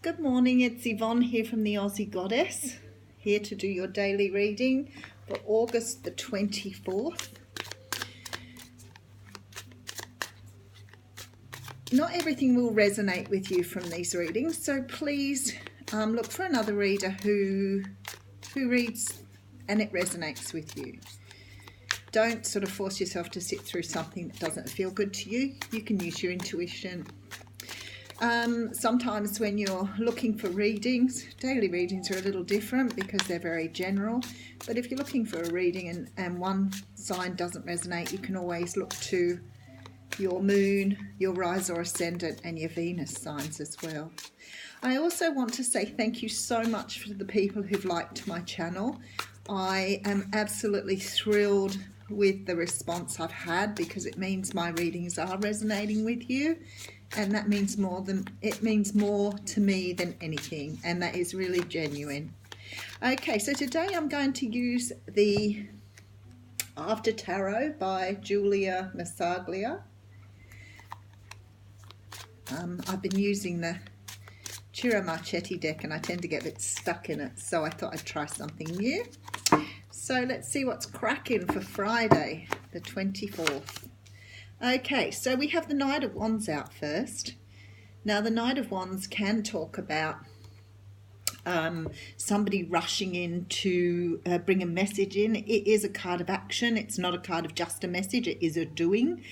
Good morning, it's Yvonne here from the Aussie Goddess, here to do your daily reading for August the 24th. Not everything will resonate with you from these readings, so please look for another reader who reads and it resonates with you. Don't sort of force yourself to sit through something that doesn't feel good to you. You can use your intuition. Sometimes when you're looking for readings, daily readings are a little different because they're very general. But if you're looking for a reading and one sign doesn't resonate, you can always look to your moon, your rise or ascendant, and your Venus signs as well. I also want to say thank you so much for the people who've liked my channel. I am absolutely thrilled with the response I've had because it means my readings are resonating with you, and that means more to me than anything, and that is really genuine. Okay, so today I'm going to use the After Tarot by Julia Massaglia. I've been using the Ciro Marchetti deck and I tend to get a bit stuck in it, so I thought I'd try something new. So let's see what's cracking for Friday the 24th. Okay, so we have the Knight of Wands out first. Now the Knight of Wands can talk about somebody rushing in to bring a message in. It is a card of action. It's not a card of just a message. It is a doing.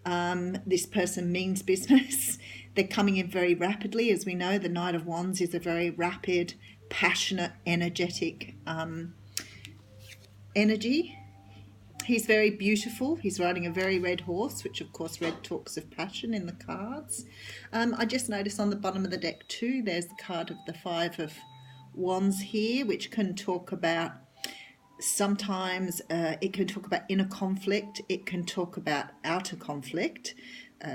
This person means business. They're coming in very rapidly. As we know, the Knight of Wands is a very rapid, passionate, energetic energy. He's very beautiful. He's riding a very red horse, which of course red talks of passion in the cards. I just noticed on the bottom of the deck too, there's the card of the Five of Wands here, which can talk about sometimes it can talk about inner conflict. It can talk about outer conflict.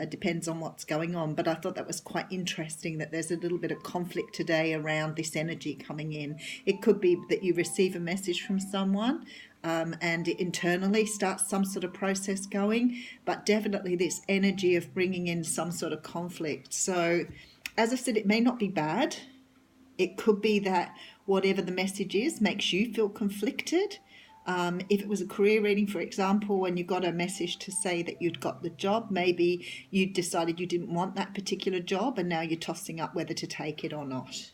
Depends on what's going on, but I thought that was quite interesting that there's a little bit of conflict today around this energy coming in. It could be that you receive a message from someone and it internally starts some sort of process going, but definitely this energy of bringing in some sort of conflict. So as I said, it may not be bad. It could be that whatever the message is makes you feel conflicted. If it was a career reading, for example, and you got a message to say that you'd got the job, maybe you decided you didn't want that particular job and now you're tossing up whether to take it or not.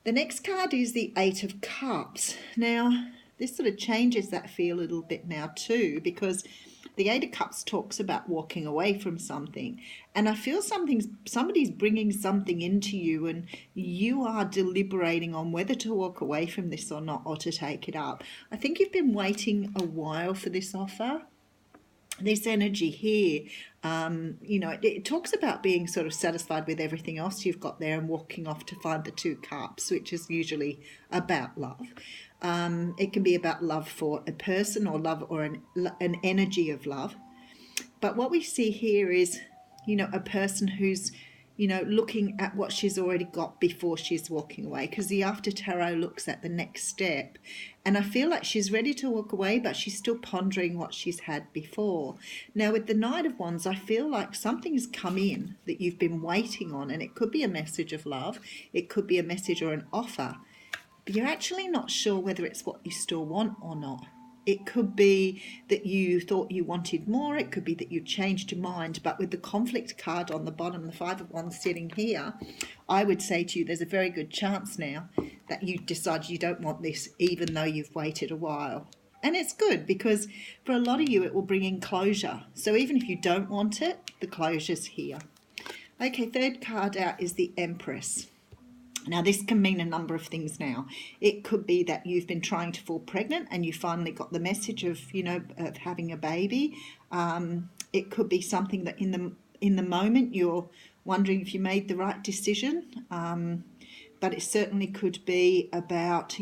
The next card is the Eight of Cups. Now, this sort of changes that feel a little bit now too, because the Eight of Cups talks about walking away from something. And I feel somebody's bringing something into you and you are deliberating on whether to walk away from this or not, or to take it up. I think you've been waiting a while for this offer. This energy here, it talks about being sort of satisfied with everything else you've got there and walking off to find the Two Cups, which is usually about love. It can be about love for a person or love or an energy of love. But what we see here is, a person who's, looking at what she's already got before she's walking away, because the After Tarot looks at the next step. And I feel like she's ready to walk away, but she's still pondering what she's had before. Now, with the Knight of Wands, I feel like something's come in that you've been waiting on, and it could be a message of love. It could be a message or an offer. But you're actually not sure whether it's what you still want or not. It could be that you thought you wanted more. It could be that you changed your mind. But with the conflict card on the bottom, the Five of Wands sitting here, I would say to you there's a very good chance now that you decide you don't want this, even though you've waited a while. And it's good because for a lot of you, it will bring in closure. So even if you don't want it, the closure's here. Okay, third card out is the Empress. Now, this can mean a number of things now. It could be that you've been trying to fall pregnant and you finally got the message of, of having a baby. It could be something that in the moment you're wondering if you made the right decision. But it certainly could be about,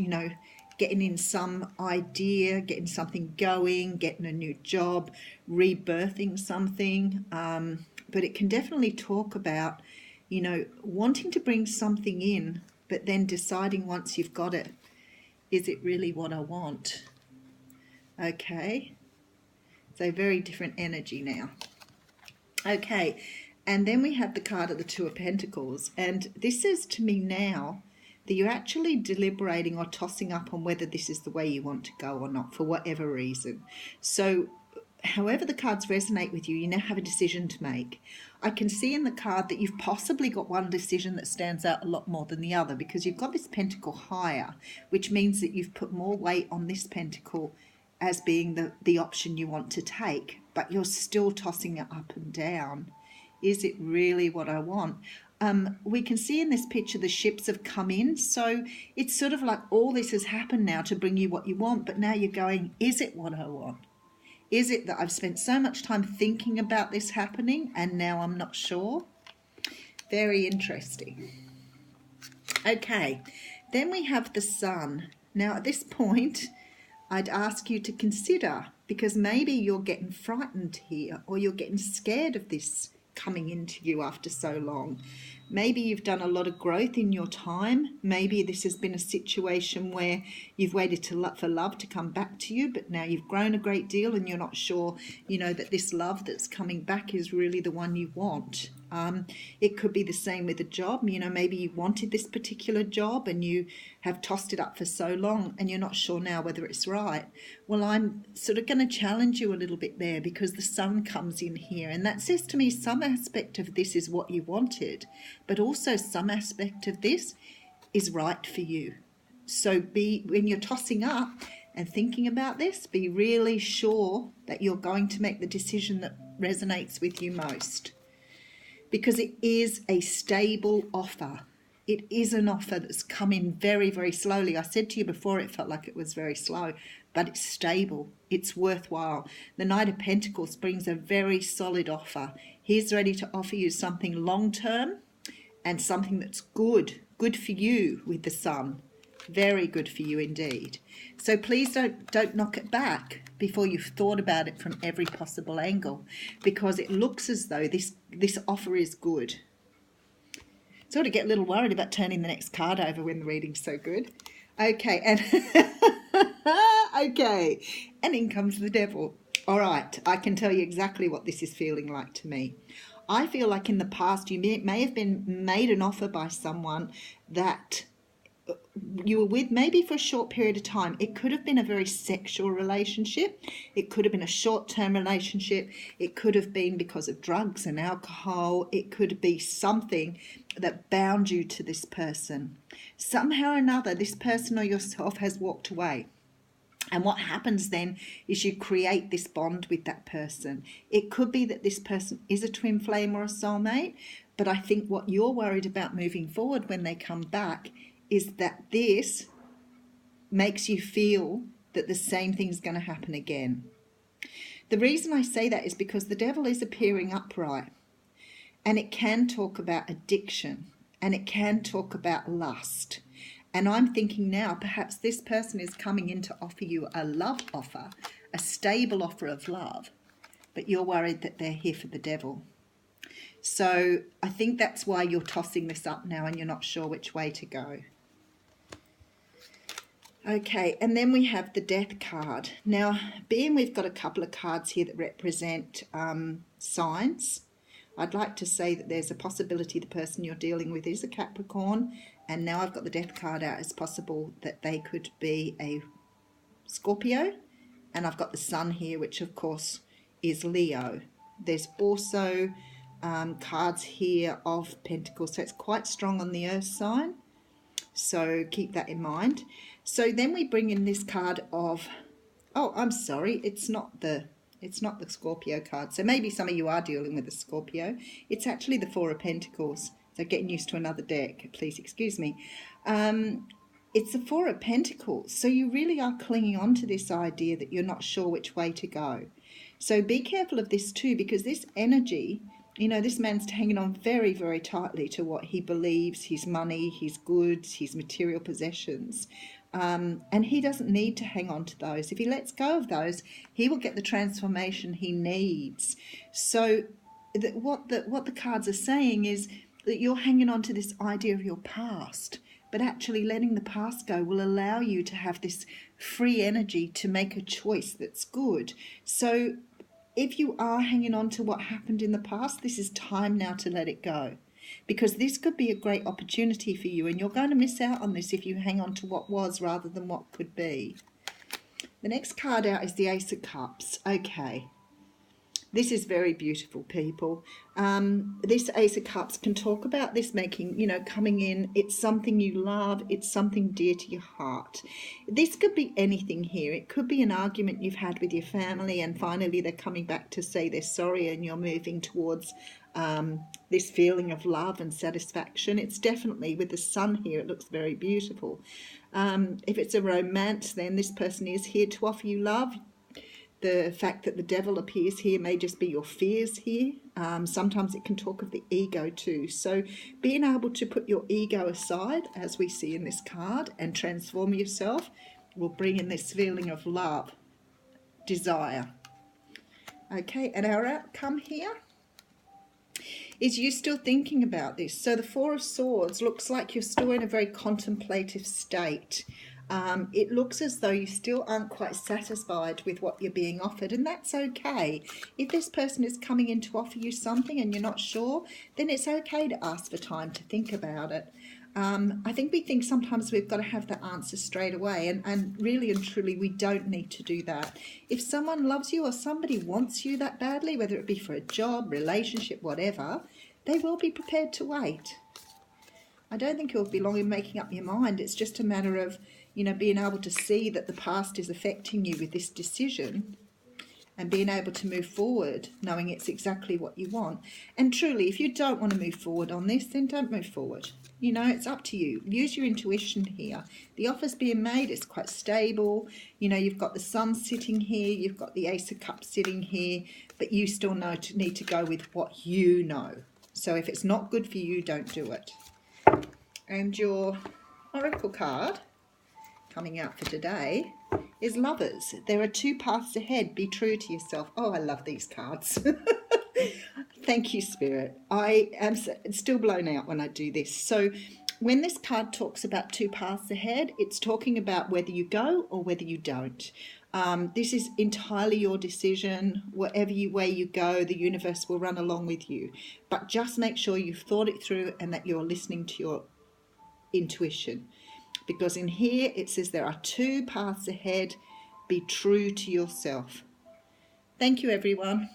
getting in some idea, getting something going, getting a new job, rebirthing something. But it can definitely talk about wanting to bring something in, but then deciding once you've got it, is it really what I want? Okay, so very different energy now. Okay, And then we have the card of the Two of Pentacles. And this says to me now that you're actually deliberating or tossing up on whether this is the way you want to go or not, for whatever reason. So however the cards resonate with you, you now have a decision to make. I can see in the card that you've possibly got one decision that stands out a lot more than the other, because you've got this pentacle higher, which means that you've put more weight on this pentacle as being the option you want to take, but you're still tossing it up and down. Is it really what I want? We can see in this picture the ships have come in, so it's sort of like all this has happened now to bring you what you want, but now you're going, is it what I want? Is it that I've spent so much time thinking about this happening and now I'm not sure? Very interesting. Okay, then we have the Sun. Now at this point, I'd ask you to consider, because maybe you're getting frightened here, or you're getting scared of this coming into you after so long. Maybe you've done a lot of growth in your time. Maybe this has been a situation where you've waited for love to come back to you, but now you've grown a great deal and you're not sure, that this love that's coming back is really the one you want. It could be the same with a job. Maybe you wanted this particular job and you have tossed it up for so long and you're not sure now whether it's right. Well, I'm sort of going to challenge you a little bit there, because the Sun comes in here, and that says to me some aspect of this is what you wanted, but also some aspect of this is right for you. So when you're tossing up and thinking about this, be really sure that you're going to make the decision that resonates with you most, because it is a stable offer. It is an offer that's come in very, very slowly. I said to you before it felt like it was very slow, but it's stable. It's worthwhile. The Knight of Pentacles brings a very solid offer. He's ready to offer you something long-term and something that's good for you with the Sun. Very good for you indeed. So please don't knock it back before you've thought about it from every possible angle, because it looks as though this offer is good. Sort of get a little worried about turning the next card over when the reading's so good. Okay, and okay, and in comes the Devil. All right, I can tell you exactly what this is feeling like to me. I feel like in the past you may have been made an offer by someone that you were with maybe for a short period of time. It could have been a very sexual relationship. It could have been a short-term relationship. It could have been because of drugs and alcohol. It could be something that bound you to this person. Somehow or another, this person or yourself has walked away. And what happens then is you create this bond with that person. It could be that this person is a twin flame or a soulmate, but I think what you're worried about moving forward when they come back is that this makes you feel that the same thing's going to happen again. The reason I say that is because the Devil is appearing upright, and it can talk about addiction, and it can talk about lust. And I'm thinking now perhaps this person is coming in to offer you a love offer, a stable offer of love, but you're worried that they're here for the Devil. So I think that's why you're tossing this up now and you're not sure which way to go. Okay, and then we have the Death card. Now, being we've got a couple of cards here that represent signs, I'd like to say that there's a possibility the person you're dealing with is a Capricorn, and now I've got the Death card out. It's possible that they could be a Scorpio, and I've got the Sun here, which of course is Leo. There's also cards here of Pentacles, so it's quite strong on the Earth sign, so keep that in mind. So then we bring in this card of, oh, I'm sorry, it's not the Scorpio card. So maybe some of you are dealing with a Scorpio. It's actually the Four of Pentacles. So getting used to another deck, please excuse me. It's the Four of Pentacles. So you really are clinging on to this idea that you're not sure which way to go. So be careful of this too, because this energy, this man's hanging on very, very tightly to what he believes, his money, his goods, his material possessions. And he doesn't need to hang on to those. If he lets go of those, he will get the transformation he needs. So what the cards are saying is that you're hanging on to this idea of your past, but actually letting the past go will allow you to have this free energy to make a choice that's good. So if you are hanging on to what happened in the past, this is time now to let it go, because this could be a great opportunity for you, and you're going to miss out on this if you hang on to what was rather than what could be. The next card out is the Ace of Cups. Okay. This is very beautiful, people. This Ace of Cups can talk about this making, coming in. It's something you love. It's something dear to your heart. This could be anything here. It could be an argument you've had with your family, and finally they're coming back to say they're sorry, and you're moving towards this feeling of love and satisfaction. It's definitely, with the sun here, it looks very beautiful. If it's a romance, then this person is here to offer you love. The fact that the devil appears here may just be your fears here. Sometimes it can talk of the ego too. So being able to put your ego aside, as we see in this card, and transform yourself will bring in this feeling of love, desire. Okay, and our outcome here is you still thinking about this. So the Four of Swords looks like you're still in a very contemplative state. It looks as though you still aren't quite satisfied with what you're being offered, and that's okay. If this person is coming in to offer you something and you're not sure, then it's okay to ask for time to think about it. I think we think sometimes we've got to have the answer straight away, and really and truly we don't need to do that. If someone loves you or somebody wants you that badly, whether it be for a job, relationship, whatever, they will be prepared to wait. I don't think you'll be long in making up your mind. It's just a matter of, being able to see that the past is affecting you with this decision, and being able to move forward knowing it's exactly what you want. And truly, if you don't want to move forward on this, then don't move forward. It's up to you. Use your intuition here. The offer's being made, it's quite stable. You've got the sun sitting here, you've got the Ace of Cups sitting here, but you still need to go with what you know. So if it's not good for you, don't do it. And your oracle card coming out for today is Lovers. There are two paths ahead. Be true to yourself. Oh, I love these cards. Thank you, Spirit. I am still blown out when I do this. So when this card talks about two paths ahead, it's talking about whether you go or whether you don't. This is entirely your decision. Whatever way you go, the universe will run along with you. But just make sure you've thought it through and that you're listening to your intuition. Because in here it says there are two paths ahead. Be true to yourself. Thank you, everyone.